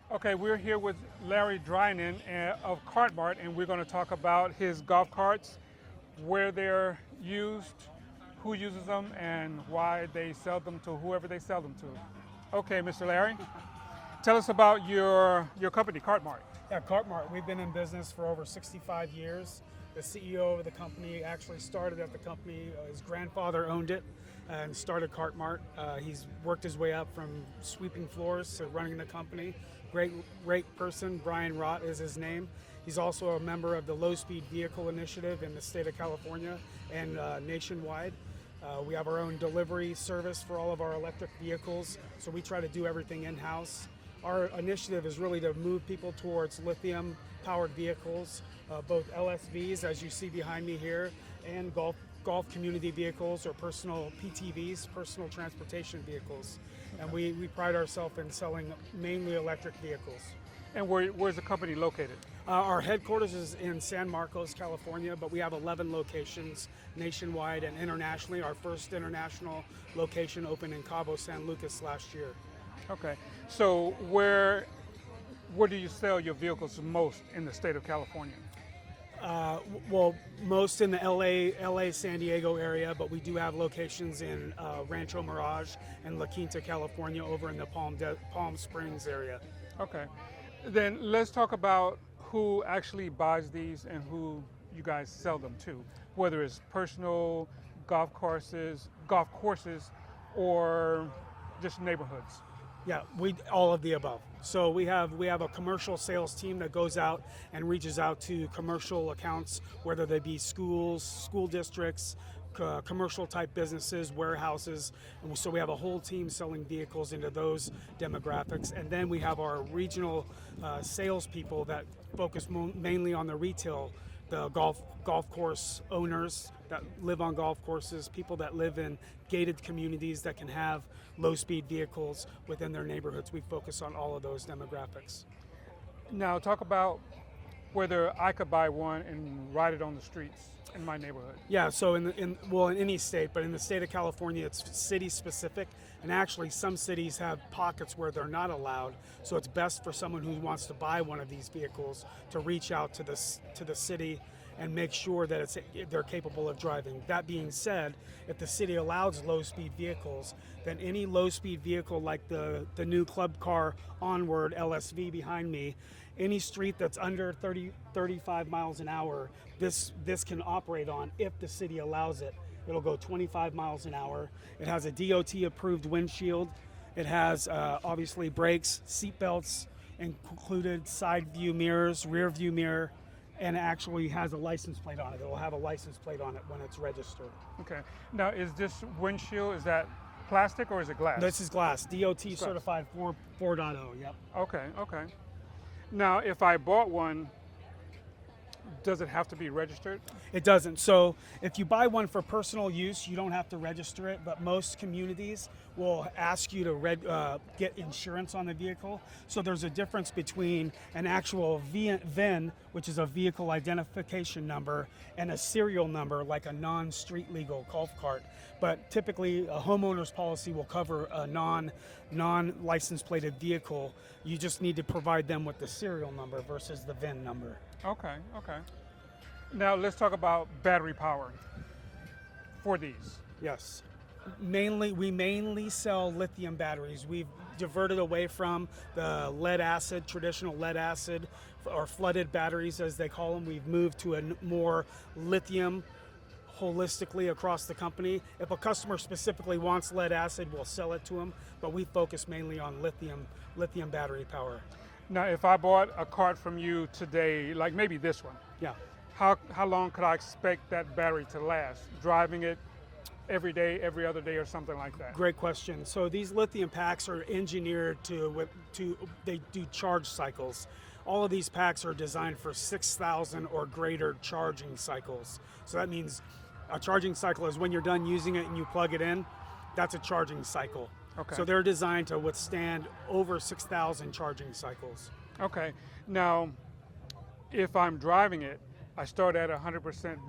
Okay, we're here with Larry Drynan of Cart Mart, and we're going to talk about his golf carts, where they're used, who uses them, and why they sell them to whoever they sell them to. Okay, Mr. Larry, tell us about your company, Cart Mart. Yeah, Cart Mart. We've been in business for over 65 years. The CEO of the company actually started at the company. His grandfather owned it and started Cart Mart. He's worked his way up from sweeping floors to running the company. Great person. Brian Rott is his name. He's also a member of the Low Speed Vehicle Initiative in the state of California and nationwide. We have our own delivery service for all of our electric vehicles, so we try to do everything in-house. Our initiative is really to move people towards lithium-powered vehicles, both LSVs, as you see behind me here, and golf community vehicles or personal PTVs, personal transportation vehicles. And we pride ourselves in selling mainly electric vehicles. And where's the company located? Our headquarters is in San Marcos, California, but we have 11 locations nationwide and internationally. Our first international location opened in Cabo San Lucas last year. Okay, so where do you sell your vehicles most in the state of California? Well, most in the LA, San Diego area, but we do have locations in Rancho Mirage and La Quinta, California, over in the Palm Springs area. Okay, then let's talk about who actually buys these and who you guys sell them to, whether it's personal golf courses, or just neighborhoods. Yeah, all of the above. So we have a commercial sales team that goes out and reaches out to commercial accounts, whether they be schools, school districts, commercial type businesses, warehouses. And so we have a whole team selling vehicles into those demographics. And then we have our regional salespeople that focus mainly on the retail, the golf course owners that live on golf courses, people that live in gated communities that can have low-speed vehicles within their neighborhoods. We focus on all of those demographics. Now talk about whether I could buy one and ride it on the streets in my neighborhood. Yeah, so in any state, but in the state of California, it's city specific, and actually some cities have pockets where they're not allowed. So it's best for someone who wants to buy one of these vehicles to reach out to the city and make sure that they're capable of driving. That being said, if the city allows low-speed vehicles, then any low-speed vehicle like the new Club Car Onward LSV behind me, any street that's under 35 miles an hour, this can operate on if the city allows it. It'll go 25 miles an hour. It has a DOT-approved windshield. It has obviously brakes, seat belts, included side view mirrors, rear view mirror, and it actually has a license plate on it. It will have a license plate on it when it's registered. Okay. Now, is this windshield, is that plastic or is it glass? This is glass, DOT certified 4.0, yep. Okay. Now, if I bought one, does it have to be registered? It doesn't. So if you buy one for personal use, you don't have to register it, but most communities will ask you to get insurance on the vehicle. So there's a difference between an actual VIN, which is a vehicle identification number, and a serial number like a non-street legal golf cart. But typically a homeowner's policy will cover a non-license plated vehicle. You just need to provide them with the serial number versus the VIN number. Okay. Now let's talk about battery power for these. Yes. We mainly sell lithium batteries. We've diverted away from the traditional lead acid, or flooded batteries as they call them. We've moved to a more lithium holistically across the company. If a customer specifically wants lead acid, we'll sell it to them, but we focus mainly on lithium battery power. Now, if I bought a cart from you today, like maybe this one, Yeah. how long could I expect that battery to last? Driving it every day, every other day, or something like that? Great question. So these lithium packs are engineered they do charge cycles. All of these packs are designed for 6,000 or greater charging cycles. So that means a charging cycle is when you're done using it and you plug it in, that's a charging cycle. Okay. So they're designed to withstand over 6,000 charging cycles. Okay. Now, if I'm driving it, I start at 100%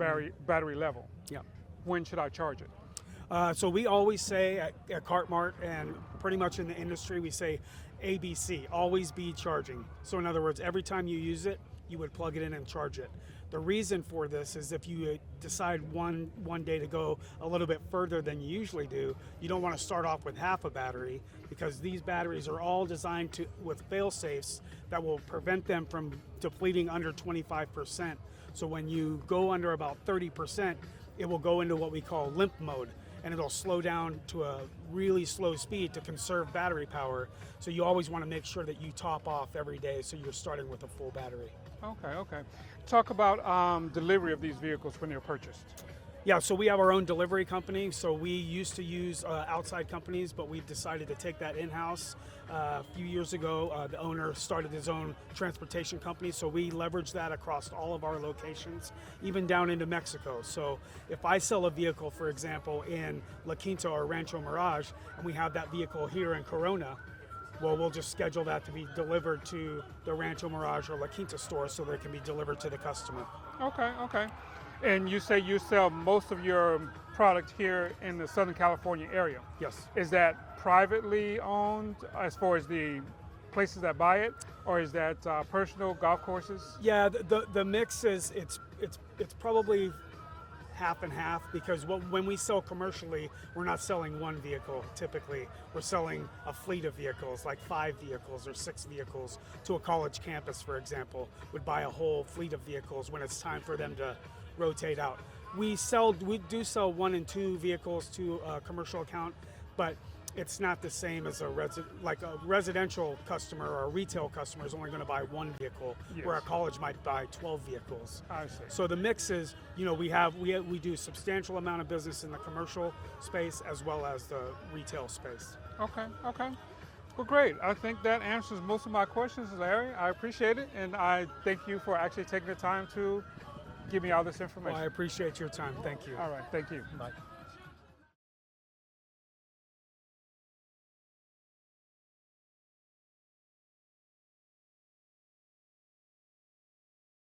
battery level. Yeah. When should I charge it? So we always say at Cart Mart and pretty much in the industry, we say ABC, always be charging. So in other words, every time you use it, you would plug it in and charge it. The reason for this is if you decide one day to go a little bit further than you usually do, you don't want to start off with half a battery, because these batteries are all designed with fail safes that will prevent them from depleting under 25%. So when you go under about 30%, it will go into what we call limp mode, and it'll slow down to a really slow speed to conserve battery power. So you always want to make sure that you top off every day so you're starting with a full battery. Okay. Talk about delivery of these vehicles when they're purchased. Yeah, so we have our own delivery company. So we used to use outside companies, but we've decided to take that in-house. A few years ago, the owner started his own transportation company, so we leverage that across all of our locations, even down into Mexico. So if I sell a vehicle, for example, in La Quinta or Rancho Mirage, and we have that vehicle here in Corona, well, we'll just schedule that to be delivered to the Rancho Mirage or La Quinta store so that it can be delivered to the customer. Okay. And you say you sell most of your product here in the Southern California area. Yes. Is that privately owned as far as the places that buy it, or is that personal golf courses? Yeah, the mix is it's probably half and half, because when we sell commercially, we're not selling one vehicle typically. We're selling a fleet of vehicles, like 5 vehicles or 6 vehicles to a college campus, for example, would buy a whole fleet of vehicles when it's time for them to rotate out. We do sell 1 and 2 vehicles to a commercial account, but it's not the same as a residential customer or a retail customer is only going to buy 1 vehicle, Yes. where a college might buy 12 vehicles. I see. So the mix is, we do substantial amount of business in the commercial space as well as the retail space. Okay. Well, great. I think that answers most of my questions, Larry. I appreciate it, and I thank you for actually taking the time to give me all this information. Well, I appreciate your time. Thank you. All right, thank you. Bye.